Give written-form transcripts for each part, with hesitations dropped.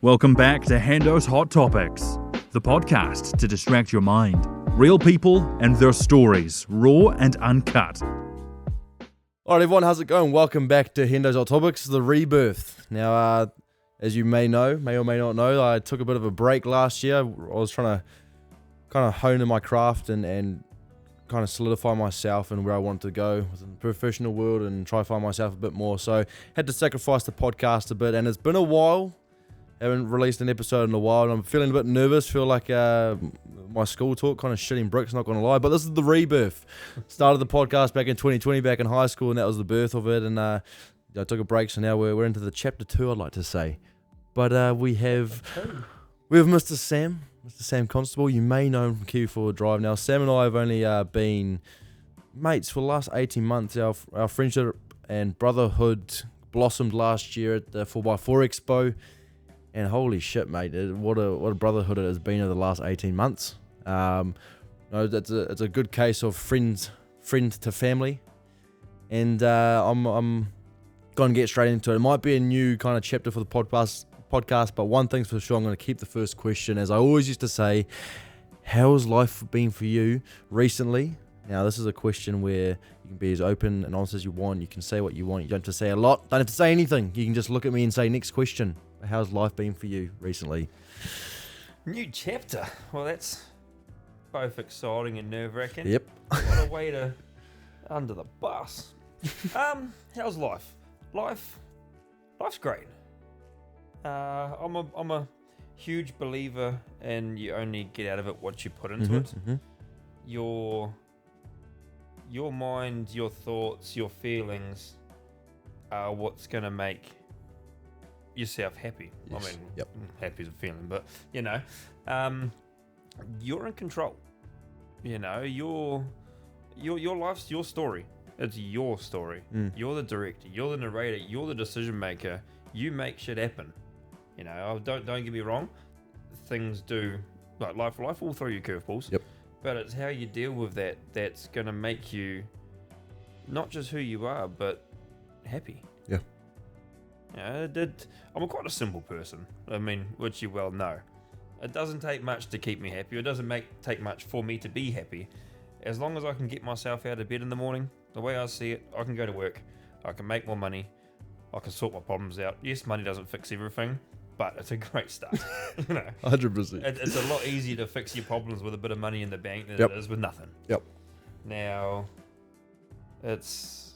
Welcome back to HendosHotTopics, the podcast to distract your mind. Real people and their stories, raw and uncut. Alright everyone, how's it going? Welcome back to HendosHotTopics, the rebirth. Now, as you may or may not know, I took a bit of a break last year. I was trying to kind of hone in my craft and kind of solidify myself and where I wanted to go within the professional world and try to find myself a bit more. So, had to sacrifice the podcast a bit, and it's been a while. Haven't released an episode in a while, and I'm feeling a bit nervous. Feel like my school talk kind of shitting bricks, not going to lie. But this is the rebirth. Started the podcast back in 2020, back in high school, and that was the birth of it. And I took a break, so now we're into the chapter 2, I'd like to say. But we have Mr. Sam Constable. You may know him from Kiwi4WD. Now, Sam and I have only been mates for the last 18 months. Our friendship and brotherhood blossomed last year at the 4x4 Expo. And holy shit, mate! What a brotherhood it has been over the last 18 months. It's a good case of friend to family, and I'm going to get straight into it. It might be a new kind of chapter for the podcast, but one thing's for sure, I'm going to keep the first question, as I always used to say. How's life been for you recently? Now, this is a question where you can be as open and honest as you want. You can say what you want. You don't have to say a lot. Don't have to say anything. You can just look at me and say, next question. How's life been for you recently? New chapter. Well, that's both exciting and nerve-wracking. Yep. What a way to under the bus. How's life? Life's great. I'm a huge believer in you only get out of it what you put into it. Mm-hmm. Your mind, your thoughts, your feelings are what's going to make yourself happy. Yes. I mean, yep. Happy is a feeling, but you're in control. Your life's your story. It's your story. You're the director. You're the narrator. You're the decision maker. You make shit happen. Don't get me wrong. Things do, like life will throw you curveballs. Yep. But it's how you deal with that that's gonna make you not just who you are, but happy. Yeah. I'm quite a simple person. I mean, which you well know. It doesn't take much to keep me happy. It doesn't take much for me to be happy. As long as I can get myself out of bed in the morning, the way I see it, I can go to work. I can make more money. I can sort my problems out. Yes, money doesn't fix everything, but it's a great start. 100%. It's a lot easier to fix your problems with a bit of money in the bank than it is with nothing. Yep. Now, it's...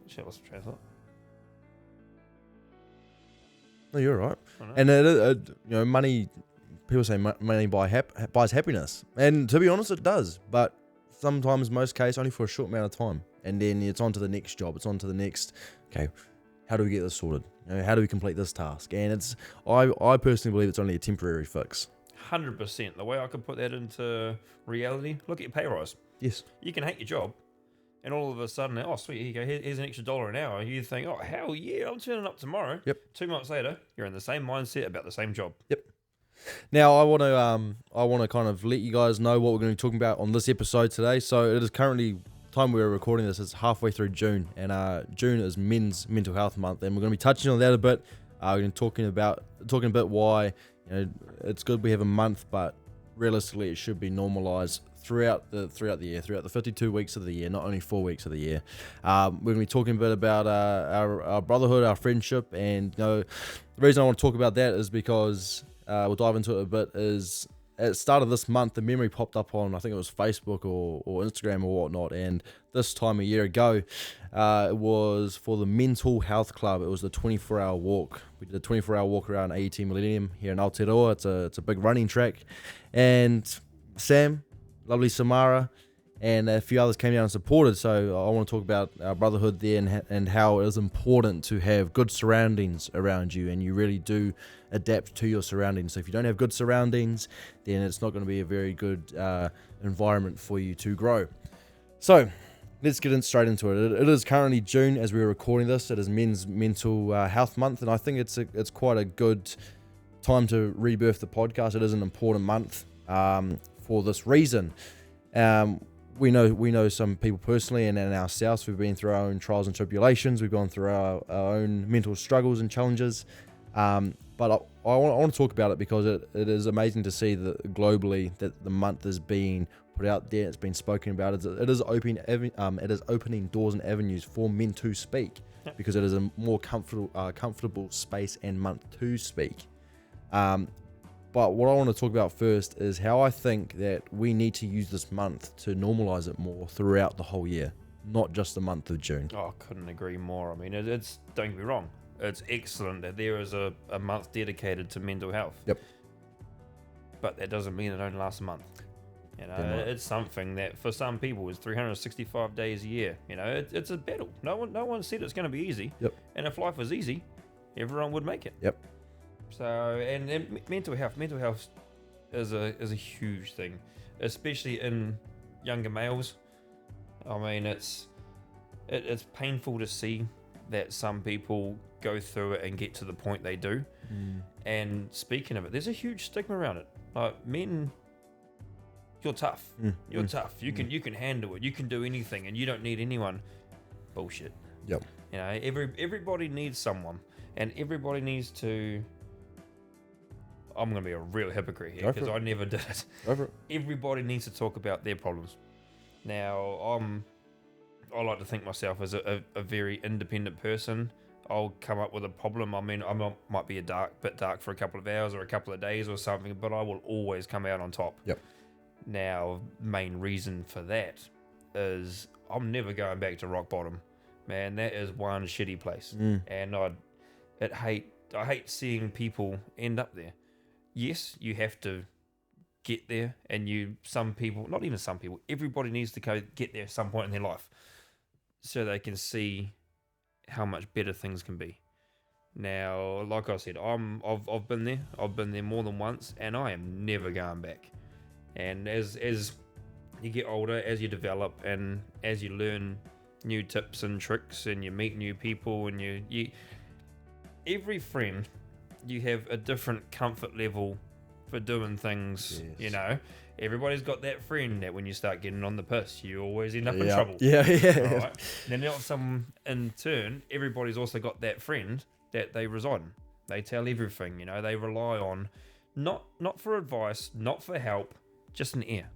Shit, what's the translate? No, you're right. And money. People say money buys happiness, and to be honest, it does. But sometimes, most cases, only for a short amount of time, and then it's on to the next job. It's on to the next. Okay, how do we get this sorted? How do we complete this task? And it's I personally believe it's only a temporary fix. 100%. The way I could put that into reality, look at your pay rise. Yes. You can hate your job. And all of a sudden, oh, sweet, here you go, here's an extra $1 an hour. You think, oh, hell yeah, I'm turning up tomorrow. Yep. 2 months later, you're in the same mindset about the same job. Yep. Now, I want to kind of let you guys know what we're going to be talking about on this episode today. So it is currently, time we're recording this, it's halfway through June. And June is Men's Mental Health Month. And we're going to be touching on that a bit. We're going to be talking a bit why it's good we have a month, but realistically it should be normalised throughout the year, throughout the 52 weeks of the year, not only 4 weeks of the year. We're going to be talking a bit about our brotherhood, our friendship, and the reason I want to talk about that is because we'll dive into it a bit. Is at the start of this month, the memory popped up on, I think it was Facebook or Instagram or whatnot, and this time a year ago, it was for the Mental Health Club. It was the 24-hour walk. We did a 24-hour walk around AET Millennium here in Aotearoa. It's a big running track, and Sam, lovely Samara, and a few others came down and supported. So I want to talk about our brotherhood there and how it is important to have good surroundings around you, and you really do adapt to your surroundings. So if you don't have good surroundings, then it's not going to be a very good environment for you to grow. So let's get straight into it. It is currently June as we're recording this. It is Men's Mental Health Month, and I think it's quite a good time to rebirth the podcast. It is an important month for this reason. We know some people personally, and ourselves, we've been through our own trials and tribulations. We've gone through our own mental struggles and challenges. But I want to talk about it because it is amazing to see that globally that the month is being put out there. It's been spoken about. It is opening doors and avenues for men to speak, because it is a more comfortable space and month to speak. But what I want to talk about first is how I think that we need to use this month to normalize it more throughout the whole year, not just the month of June. Oh, I couldn't agree more. I mean, it's don't get me wrong. It's excellent that there is a month dedicated to mental health. Yep. But that doesn't mean it only lasts a month. You know, Right. it's something that for some people is 365 days a year. You know, it's a battle. No one said it's going to be easy. Yep. And if life was easy, everyone would make it. Yep. So, and mental health is a huge thing, especially in younger males. I mean, it's painful to see that some people go through it and get to the point they do. And speaking of it, there's a huge stigma around it. Like, men, you're tough. You're tough. You can handle it. You can do anything, and you don't need anyone. Bullshit. Yep. You know, everybody needs someone, and everybody needs to. I'm going to be a real hypocrite here because I never did it. Go for it. Everybody needs to talk about their problems. Now, I like to think myself as a very independent person. I'll come up with a problem. I mean, might be bit dark for a couple of hours or a couple of days or something, but I will always come out on top. Yep. Now, main reason for that is I'm never going back to rock bottom. Man, that is one shitty place. And I hate seeing people end up there. Yes, you have to get there, and everybody needs to get there at some point in their life so they can see how much better things can be. Now, like I said, I've been there. I've been there more than once, and I am never going back. And as you get older, as you develop, and as you learn new tips and tricks, and you meet new people, and you every friend, you have a different comfort level for doing things. Yes. You know, everybody's got that friend that when you start getting on the piss, you always end up in trouble. Yeah. Right? Then in turn, everybody's also got that friend that they reside in. They tell everything. You know, they rely on, not for advice, not for help, just an ear.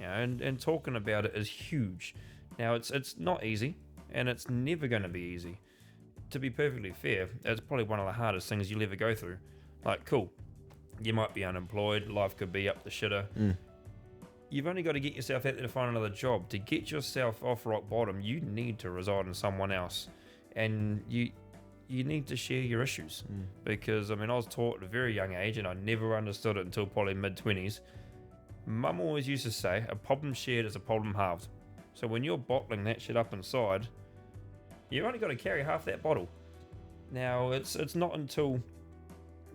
You know, and talking about it is huge. Now, it's not easy, and it's never going to be easy. To be perfectly fair, it's probably one of the hardest things you'll ever go through. Like, cool, you might be unemployed, life could be up the shitter. You've only got to get yourself out there to find another job. To get yourself off rock bottom, you need to reside in someone else, and you need to share your issues. Because, I mean, I was taught at a very young age, and I never understood it until probably mid-20s. Mum always used to say, a problem shared is a problem halved. So when you're bottling that shit up inside, you've only got to carry half that bottle. Now, it's not until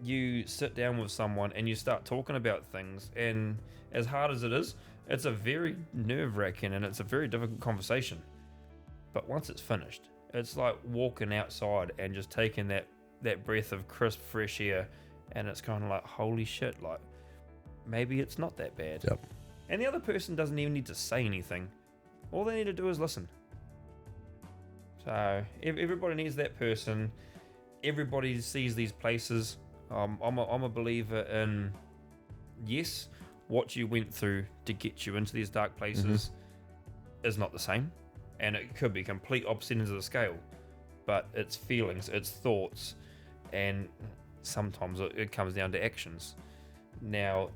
you sit down with someone and you start talking about things, and as hard as it is, it's a very nerve-wracking and it's a very difficult conversation. But once it's finished, it's like walking outside and just taking that breath of crisp, fresh air, and it's kind of like, holy shit, like, maybe it's not that bad. Yep. And the other person doesn't even need to say anything. All they need to do is listen. So everybody needs that person. Everybody sees these places. I'm a believer in, yes, what you went through to get you into these dark places is not the same, and it could be complete opposite ends of the scale. But it's feelings, it's thoughts, and sometimes it comes down to actions. Now,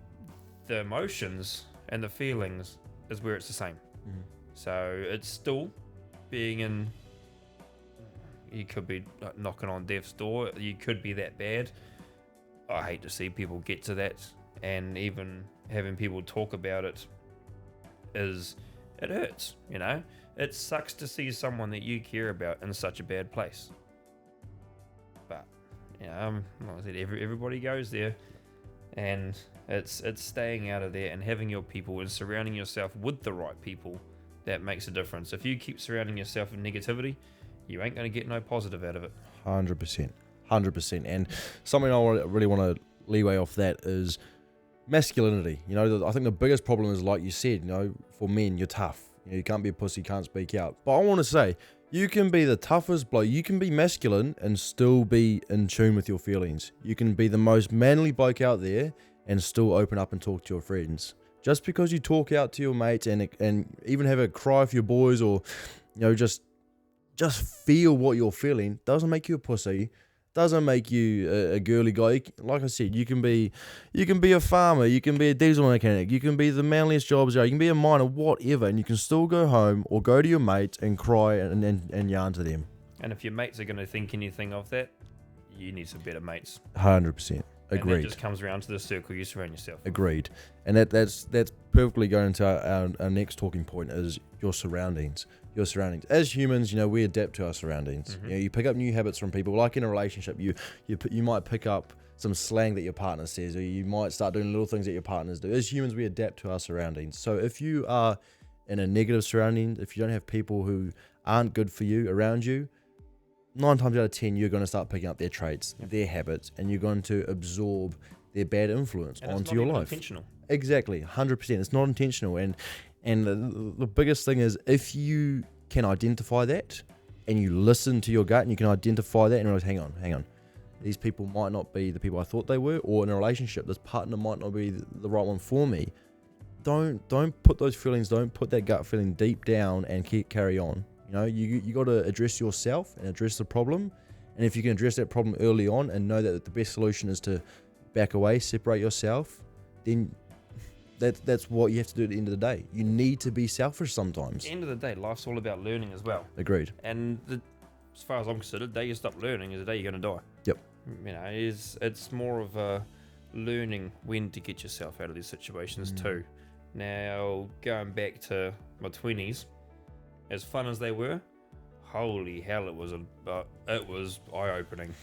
the emotions and the feelings is where it's the same. So it's still being in. You could be knocking on death's door. You could be that bad. I hate to see people get to that, and even having people talk about it it hurts. You know, it sucks to see someone that you care about in such a bad place. But you know, like I said, everybody goes there, and it's staying out of there and having your people and surrounding yourself with the right people that makes a difference. If you keep surrounding yourself with negativity, you ain't going to get no positive out of it. 100%. And something I really want to leeway off that is masculinity. You know, I think the biggest problem is, like you said, you know, for men, you're tough. You know, you can't be a pussy, you can't speak out. But I want to say, You can be the toughest bloke. You can be masculine and still be in tune with your feelings. You can be the most manly bloke out there and still open up and talk to your friends. Just because you talk out to your mates and even have a cry for your boys, or just feel what you're feeling, doesn't make you a pussy. Doesn't make you a girly guy. Like I said, you can be a farmer, you can be a diesel mechanic, you can be the manliest jobs there, you can be a miner, whatever, and you can still go home or go to your mates and cry and yarn to them. And if your mates are going to think anything of that, you need some better mates. 100%. Agreed. And that just comes around to the circle you surround yourself with. Agreed. And that's perfectly going into our next talking point is your surroundings. Your surroundings. As humans, we adapt to our surroundings. Mm-hmm. You pick up new habits from people. Like in a relationship, you might pick up some slang that your partner says, or you might start doing little things that your partners do. As humans, we adapt to our surroundings. So if you are in a negative surrounding, if you don't have people who aren't good for you around you, 9 times out of 10, you're going to start picking up their traits, their habits, and you're going to absorb their bad influence onto your life. Intentional. Exactly, 100%. It's not intentional, and the biggest thing is if you can identify that and you listen to your gut and you can identify that and realize, hang on, these people might not be the people I thought they were, or in a relationship, this partner might not be the right one for me. Don't put those feelings, don't put that gut feeling deep down and carry on. You got to address yourself and address the problem. And if you can address that problem early on and know that the best solution is to back away, separate yourself, then that's what you have to do at the end of the day. You need to be selfish sometimes. At the end of the day, life's all about learning as well. Agreed. And as far as I'm concerned, the day you stop learning is the day you're going to die. Yep. It's more of a learning when to get yourself out of these situations too. Now, going back to my 20s, as fun as they were, holy hell, it was eye-opening.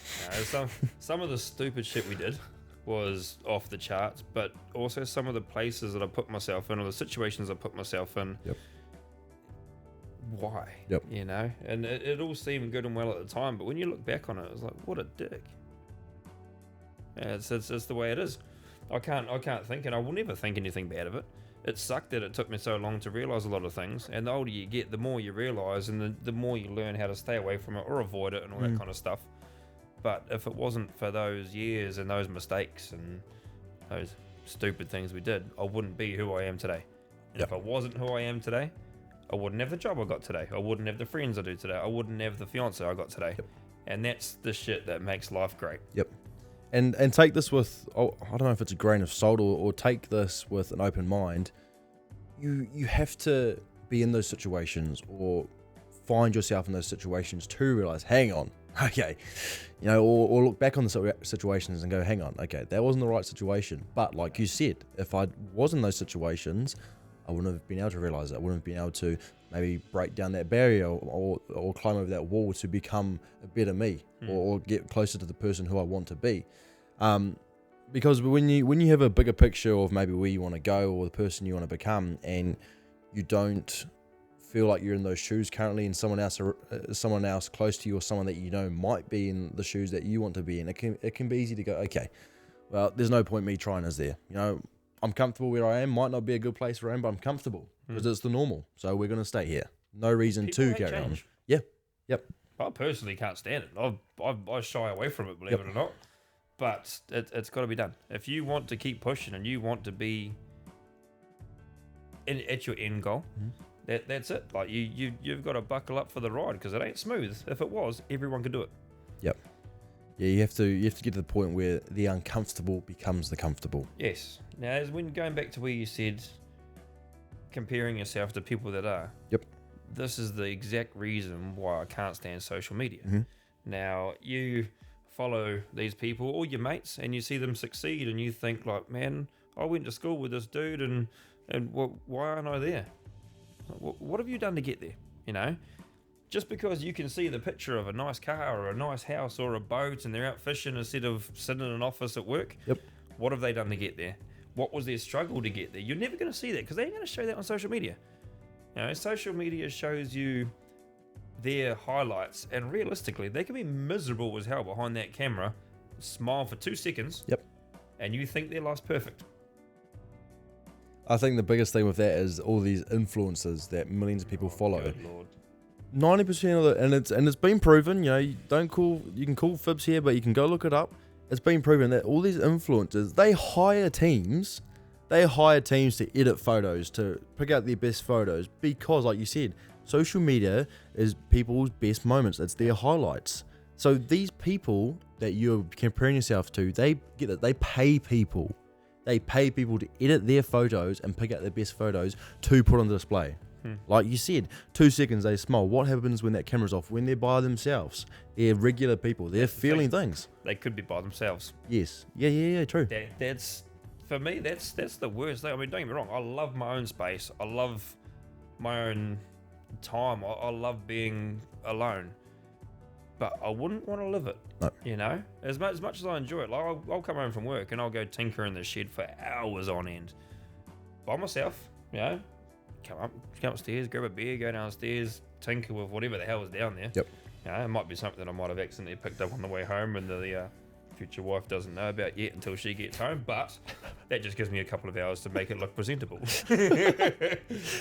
Some of the stupid shit we did was off the charts, but also some of the places that I put myself in, or the situations I put myself in. Yep. Why? Yep. And it all seemed good and well at the time, but when you look back on it, it's like, what a dick. Yeah, it's the way it is. I can't think, and I will never think anything bad of it. It sucked that it took me so long to realise a lot of things, and the older you get, the more you realise, and the more you learn how to stay away from it or avoid it and all that kind of stuff. But if it wasn't for those years and those mistakes and those stupid things we did, I wouldn't be who I am today. And if I wasn't who I am today, I wouldn't have the job I got today. I wouldn't have the friends I do today. I wouldn't have the fiance I got today. And that's the shit that makes life great. Yep. And take this with, I don't know if it's a grain of salt or take this with an open mind. You have to be in those situations or find yourself in those situations to realize, hang on, okay, or look back on the situations and go, hang on, okay, that wasn't the right situation. But like you said, if I was in those situations, I wouldn't have been able to realize it. I wouldn't have been able to maybe break down that barrier or climb over that wall to become a better me or get closer to the person who I want to be. Because when you have a bigger picture of maybe where you want to go or the person you want to become, and you don't feel like you're in those shoes currently, and someone else close to you or someone that might be in the shoes that you want to be in, it can be easy to go, okay, well, there's no point me trying as there. I'm comfortable where I am. Might not be a good place where I am, but I'm comfortable because it's the normal. So we're going to stay here. No reason People to carry change. on. Yeah. Yep. I personally can't stand it. I shy away from it, believe it or not. But it's got to be done. If you want to keep pushing and you want to be at your end goal, that's it. Like you've got to buckle up for the ride because it ain't smooth. If it was, everyone could do it. Yep. Yeah, you have to get to the point where the uncomfortable becomes the comfortable. Yes. Now, as when going back to where you said comparing yourself to people that are. Yep. This is the exact reason why I can't stand social media. Now, you follow these people or your mates and you see them succeed and you think like, man, I went to school with this dude and why aren't I there? What have you done to get there? Just because you can see the picture of a nice car or a nice house or a boat and they're out fishing instead of sitting in an office at work, what have they done to get there? What was their struggle to get there? You're never going to see that because they ain't going to show that on social media. Social media shows you their highlights, and realistically, they can be miserable as hell behind that camera, smile for 2 seconds, and you think their life's perfect. I think the biggest thing with that is all these influencers that millions of people follow. Good Lord. 90% of it, and it's been proven. You know, you can call fibs here, but you can go look it up. It's been proven that all these influencers, they hire teams to edit photos, to pick out their best photos, because, like you said, social media is people's best moments. It's their highlights. So these people that you're comparing yourself to, they get it. They pay people. They pay people to edit their photos and pick out their best photos to put on display. Like you said, 2 seconds they smile. What happens when that camera's off? When they're by themselves, they're regular people. They're feeling things. They could be by themselves. Yes. Yeah. True. That's for me. That's the worst thing. I mean, don't get me wrong. I love my own space. I love my own time. I love being alone. But I wouldn't want to live it. No. You know, as much as I enjoy it. Like I'll come home from work and I'll go tinker in the shed for hours on end by myself. You know. Come upstairs, grab a beer, go downstairs, tinker with whatever the hell is down there. Yep. You know, it might be something that I might have accidentally picked up on the way home and the future wife doesn't know about yet until she gets home, but that just gives me a couple of hours to make it look presentable.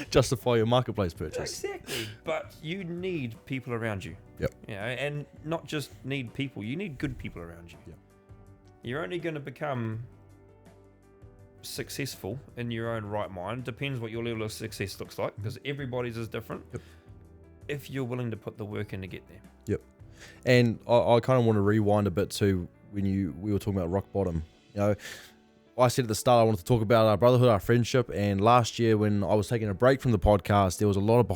Justify your marketplace purchase. Exactly. But you need people around you. Yep. You know, and not just need people, you need good people around you. Yep. You're only going to become successful in your own right mind, depends what your level of success looks like, because everybody's is different. Yep. If you're willing to put the work in to get there. Yep. And I kind of want to rewind a bit to when we were talking about rock bottom. You know, I said at the start I wanted to talk about our brotherhood, our friendship, and last year when I was taking a break from the podcast, there was a lot of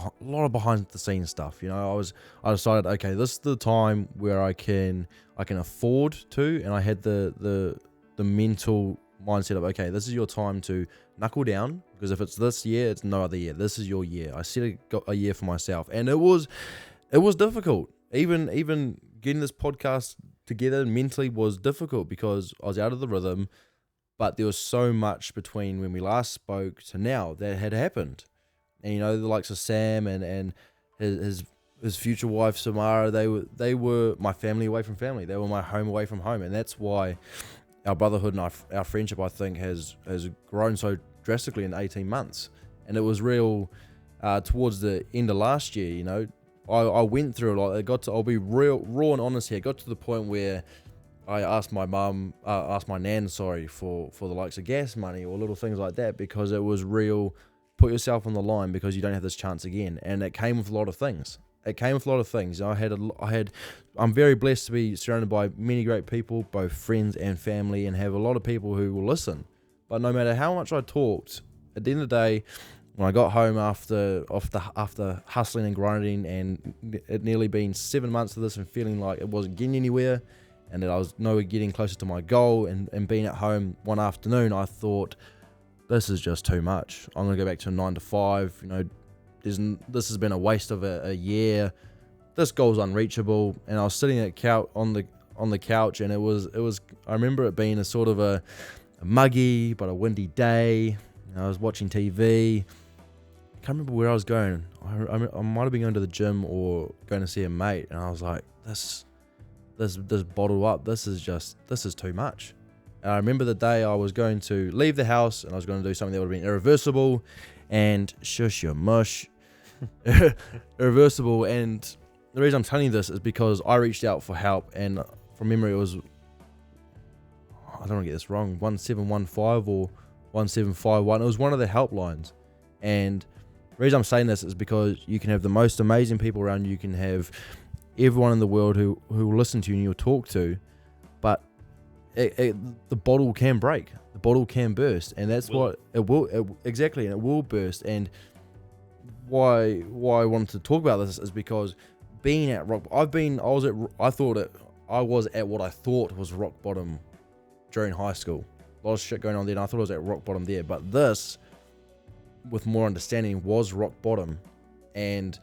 behind the scenes stuff. You know, I decided, okay, this is the time where I can afford to, and I had the mental mindset of, okay, this is your time to knuckle down, because if it's this year, it's no other year. This is your year. I set a year for myself, and it was difficult. Even getting this podcast together mentally was difficult because I was out of the rhythm, but there was so much between when we last spoke to now that had happened. And you know, the likes of Sam and his future wife Samara, they were my family away from family. They were my home away from home, and that's why our brotherhood and our friendship, I think, has grown so drastically in 18 months. And it was real towards the end of last year. You know, I went through a lot. I'll be real raw and honest here. It got to the point where I asked my nan, for the likes of gas money or little things like that, because it was real. Put yourself on the line because you don't have this chance again. And it came with a lot of things. I'm very blessed to be surrounded by many great people, both friends and family, and have a lot of people who will listen. But no matter how much I talked, at the end of the day, when I got home after hustling and grinding, and it nearly been 7 months of this, and feeling like it wasn't getting anywhere, and that I was nowhere getting closer to my goal, and being at home one afternoon, I thought, this is just too much. I'm going to go back to a 9 to 5, you know. This has been a waste of a year. This goal's unreachable. And I was sitting on the couch, and it was. I remember it being a sort of a muggy but a windy day. I was watching TV. I can't remember where I was going. I might have been going to the gym or going to see a mate, and I was like, this bottle up. This is too much. And I remember the day I was going to leave the house, and I was going to do something that would have been irreversible. And shush your mush. Irreversible. And the reason I'm telling you this is because I reached out for help, and from memory it was, I don't want to get this wrong, 1715 or 1751. It was one of the helplines. And the reason I'm saying this is because you can have the most amazing people around you. You can have everyone in the world who will listen to you and you'll talk to, but the bottle can break. The bottle can burst, and that's what it will. Exactly, and it will burst. And why I wanted to talk about this is because being at rock, I was at what I thought was rock bottom during high school. A lot of shit going on there, and I thought I was at rock bottom there. But this, with more understanding, was rock bottom. And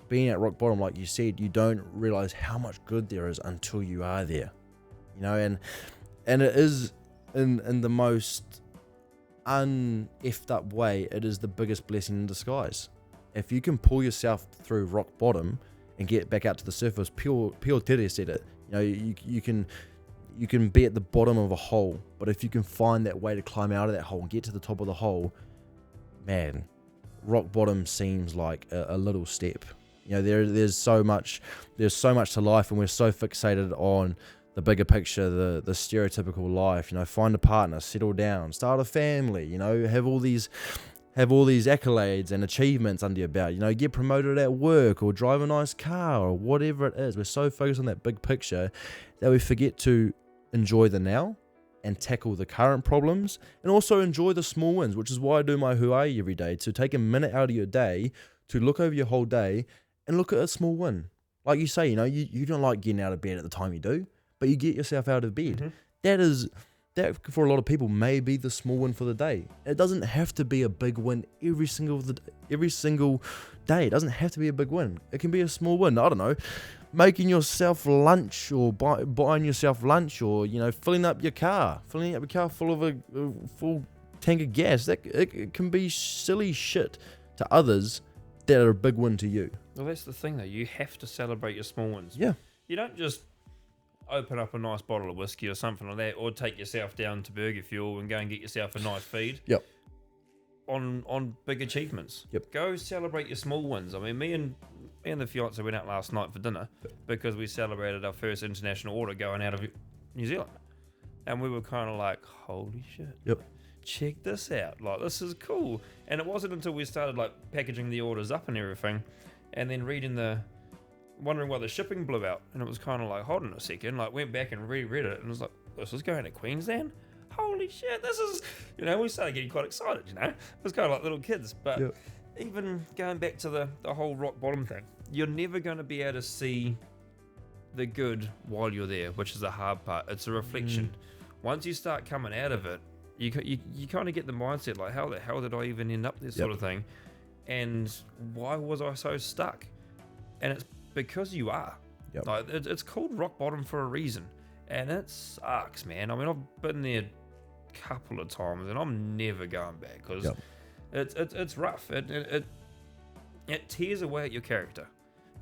being at rock bottom, like you said, you don't realize how much good there is until you are there. You know, and it is in the most un-effed up way, it is the biggest blessing in disguise. If you can pull yourself through rock bottom and get back out to the surface, Pio Tere said it. You know, you can be at the bottom of a hole, but if you can find that way to climb out of that hole and get to the top of the hole, man, rock bottom seems like a little step. There's so much to life, and we're so fixated on the bigger picture, the stereotypical life. Find a partner, settle down, start a family. Have all these accolades and achievements under your belt. Get promoted at work or drive a nice car or whatever it is. We're so focused on that big picture that we forget to enjoy the now and tackle the current problems, and also enjoy the small wins, which is why I do my Who Are You every day, to take a minute out of your day to look over your whole day and look at a small win. Like you say, you don't like getting out of bed at the time you do, but you get yourself out of bed. Mm-hmm. That for a lot of people may be the small win for the day. It doesn't have to be a big win every single day. It doesn't have to be a big win. It can be a small win. I don't know, making yourself lunch, or buying yourself lunch, or filling up your car full of a full tank of gas. It can be silly shit to others that are a big win to you. Well, that's the thing though. You have to celebrate your small wins. Yeah. You don't just open up a nice bottle of whiskey or something like that, or take yourself down to Burger Fuel and go and get yourself a nice feed. Yep. On big achievements. Yep. Go celebrate your small wins. I mean, me and the fiance went out last night for dinner because we celebrated our first international order going out of New Zealand, and we were kind of like, holy shit. Yep. Check this out. Like, this is cool. And it wasn't until we started like packaging the orders up and everything, and then wondering why the shipping blew out, and it was kind of like, hold on a second, like went back and reread it, and it was like, this is going to Queensland? Holy shit, this is, we started getting quite excited, It was kind of like little kids. But even going back to the whole rock bottom thing, you're never going to be able to see the good while you're there, which is the hard part. It's a reflection. Once you start coming out of it, you kind of get the mindset like, how the hell did I even end up there, sort of thing, and why was I so stuck? And it's because you are. Yep. Like, it's called rock bottom for a reason, and it sucks, man. I mean, I've been there a couple of times, and I'm never going back because it's rough. It tears away at your character.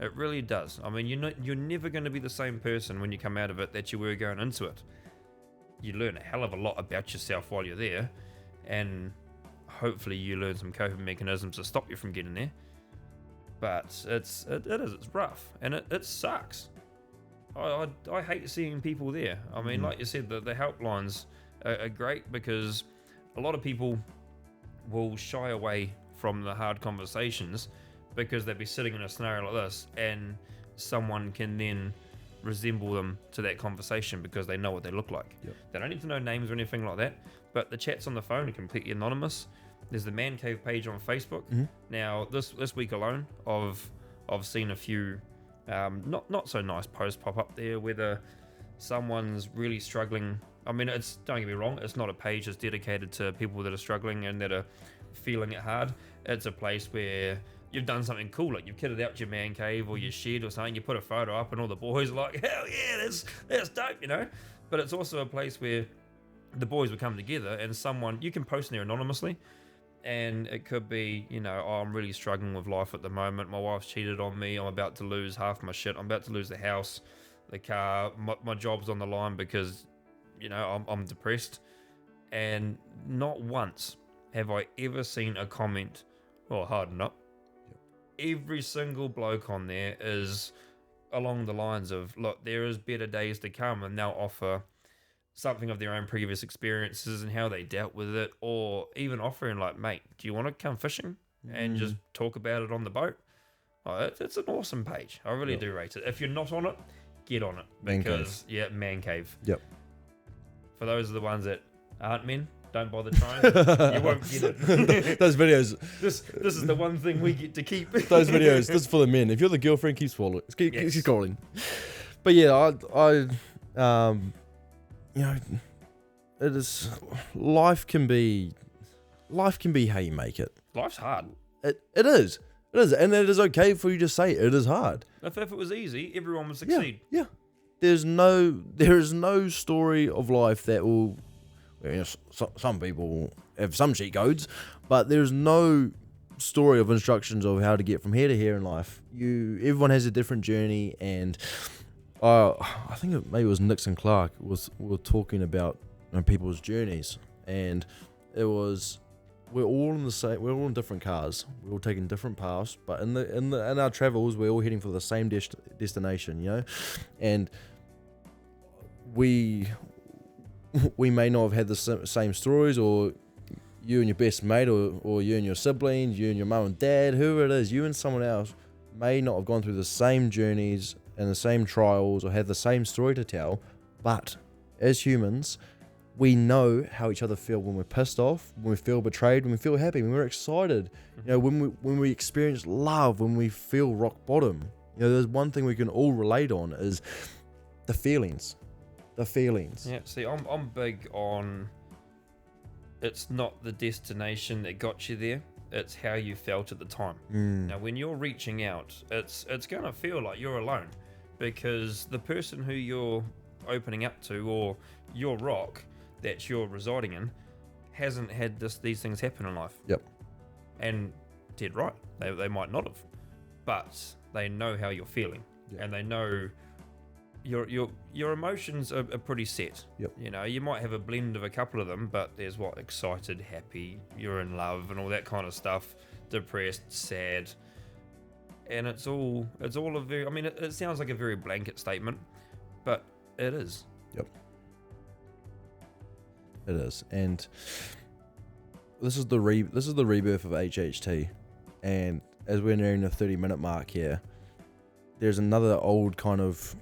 It really does. I mean, you're never going to be the same person when you come out of it that you were going into it. You learn a hell of a lot about yourself while you're there, and hopefully you learn some coping mechanisms to stop you from getting there. But it's rough, and it sucks. I hate seeing people there. I mean, like you said, the helplines are great because a lot of people will shy away from the hard conversations because they'd be sitting in a scenario like this, and someone can then resemble them to that conversation because they know what they look like. Yep. They don't need to know names or anything like that, but the chats on the phone are completely anonymous. There's the Man Cave page on Facebook. Now, this week alone, I've seen a few not so nice posts pop up there, whether someone's really struggling. I mean, don't get me wrong, it's not a page that's dedicated to people that are struggling and that are feeling it hard. It's a place where you've done something cool, like you've kitted out your man cave or your shed or something, you put a photo up and all the boys are like, hell yeah, that's dope, But it's also a place where the boys will come together, and you can post in there anonymously, and it could be, oh, I'm really struggling with life at the moment. My wife's cheated on me. I'm about to lose half my shit. I'm about to lose the house, the car. My job's on the line because, I'm depressed. And not once have I ever seen a comment, oh, harden up. Every single bloke on there is along the lines of, look, there is better days to come, and they'll offer something of their own previous experiences and how they dealt with it, or even offering like, mate, do you want to come fishing and just talk about it on the boat? Oh, it's an awesome page. I really do rate it. If you're not on it, get on it. Because, Man Cave. Yep. For those are the ones that aren't men, don't bother trying. You won't get it. Those videos. This is the one thing we get to keep. Those videos. This is for the men. If you're the girlfriend, keep scrolling. Keep scrolling. But yeah, it is. Life can be how you make it. Life's hard. It is, and it is okay for you to say it is hard. If it was easy, everyone would succeed. Yeah. There is no story of life that will. Some people have some cheat codes, but there's no story of instructions of how to get from here to here in life. Everyone has a different journey, and I think maybe it was Nixon Clark were talking about people's journeys, and it was we're all in the same. We're all in different cars. We're all taking different paths, but in our travels, we're all heading for the same destination. You know, and we may not have had the same stories, or you and your best mate, or you and your siblings, you and your mum and dad, whoever it is, you and someone else may not have gone through the same journeys and the same trials or have the same story to tell, but as humans, we know how each other feel when we're pissed off, when we feel betrayed, when we feel happy, when we're excited, you know, when we experience love, when we feel rock bottom. You know, there's one thing we can all relate on is the feelings. Yeah, see, I'm big on, it's not the destination that got you there, it's how you felt at the time. Now, when you're reaching out, it's going to feel like you're alone, because the person who you're opening up to, or your rock that you're residing in, hasn't had these things happen in life. Yep. And dead right, they might not have, but they know how you're feeling. Yep. And they know your emotions are pretty set. Yep. You know, you might have a blend of a couple of them, but there's excited, happy, you're in love, and all that kind of stuff, depressed, sad, and it's all a very, I mean, it sounds like a very blanket statement, but it is. Yep. It is. And this is the rebirth of HHT, and as we're nearing the 30-minute mark here, there's another old kind of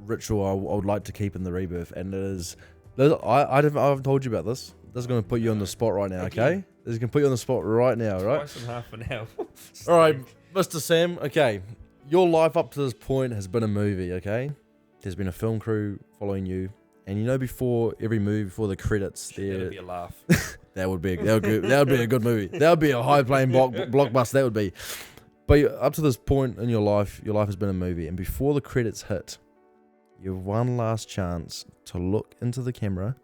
ritual I would like to keep in the rebirth, and it is, I haven't told you about this. This is going to put you on the spot right now, okay? This is going to put you on the spot right now, right? Twice in half an hour. All right, Mr. Sam, okay. Your life up to this point has been a movie, okay? There's been a film crew following you, and you know, before every movie, before the credits, That'd be a laugh. that would be a good movie. That would be a high-playing blockbuster. That would be. But up to this point in your life has been a movie, and before the credits hit, you have one last chance to look into the camera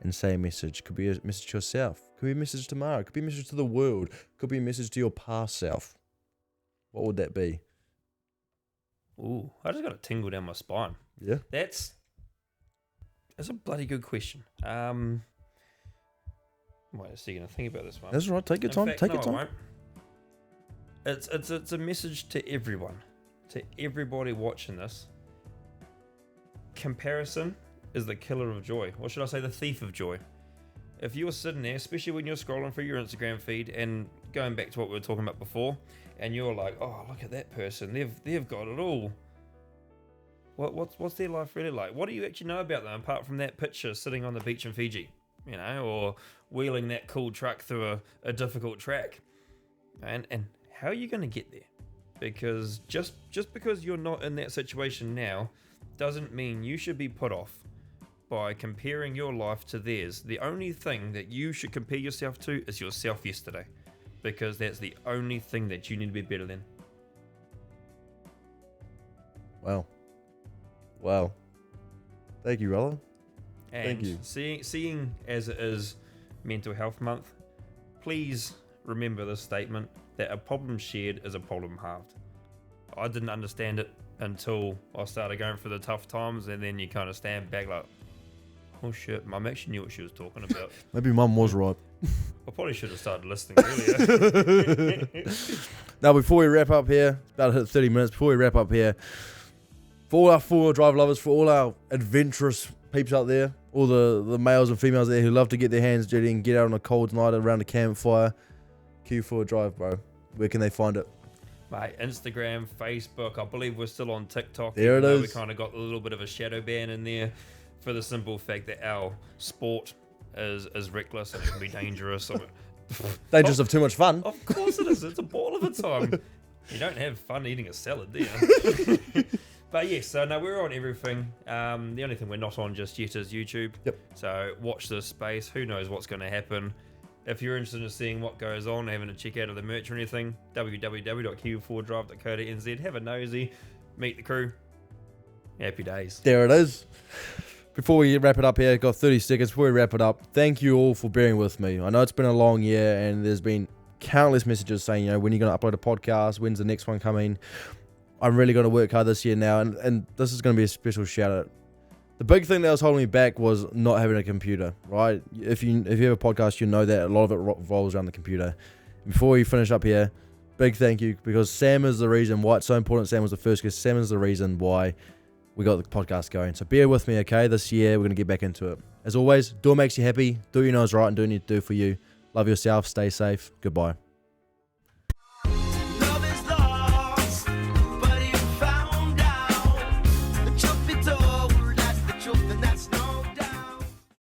and say a message. Could be a message to yourself. Could be a message to Mara. Could be a message to the world. Could be a message to your past self. What would that be? Ooh, I just got a tingle down my spine. Yeah. That's a bloody good question. Wait a second, think about this one. That's right. Take your time. Fact, Take no, your time. I won't. It's a message to everyone, to everybody watching this. Comparison is the killer of joy, or should I say the thief of joy. If you're sitting there, especially when you're scrolling through your Instagram feed and going back to what we were talking about before, and you're like, oh, look at that person, they've got it all. What's their life really like? What do you actually know about them apart from that picture sitting on the beach in Fiji, you know, or wheeling that cool truck through a difficult track? And how are you going to get there? Because just because you're not in that situation now doesn't mean you should be put off by comparing your life to theirs. The only thing that you should compare yourself to is yourself yesterday, because that's the only thing that you need to be better than. Wow. Thank you, brother. And Thank you. Seeing as it is Mental Health Month, please remember this statement, that a problem shared is a problem halved. I didn't understand it until I started going through the tough times, and then you kind of stand back like, oh shit, Mum actually knew what she was talking about. Maybe Mum was right. I probably should have started listening earlier. Now, before we wrap up here, it's about to hit 30 minutes. Before we wrap up here, for all our four-wheel drive lovers, for all our adventurous peeps out there, all the males and females there who love to get their hands dirty and get out on a cold night around a campfire, Kiwi4WD, bro. Where can they find it? Mate, Instagram, Facebook, I believe we're still on TikTok. There it is. We kind of got a little bit of a shadow ban in there for the simple fact that our sport is reckless and it can be dangerous. Dangerous of too much fun. Of course it is. It's a ball of a time. You don't have fun eating a salad, do you? But yes, so no, we're on everything. The only thing we're not on just yet is YouTube. Yep. So watch this space. Who knows what's going to happen? If you're interested in seeing what goes on, having a check out of the merch or anything, www.kiwi4drive.co.nz. Have a nosy, meet the crew. Happy days. There it is. Before we wrap it up here, got 30 seconds before we wrap it up. Thank you all for bearing with me. I know it's been a long year and there's been countless messages saying, you know, when are you going to upload a podcast? When's the next one coming? I'm really going to work hard this year now. And this is going to be a special shout out. The big thing that was holding me back was not having a computer, right? If you have a podcast, you know that a lot of it revolves around the computer. Before we finish up here, big thank you, because Sam is the reason why it's so important. Sam was the first guest. Sam is the reason why we got the podcast going. So bear with me, okay? This year, we're going to get back into it. As always, do what makes you happy. Do what you know is right and do what you need to do for you. Love yourself. Stay safe. Goodbye.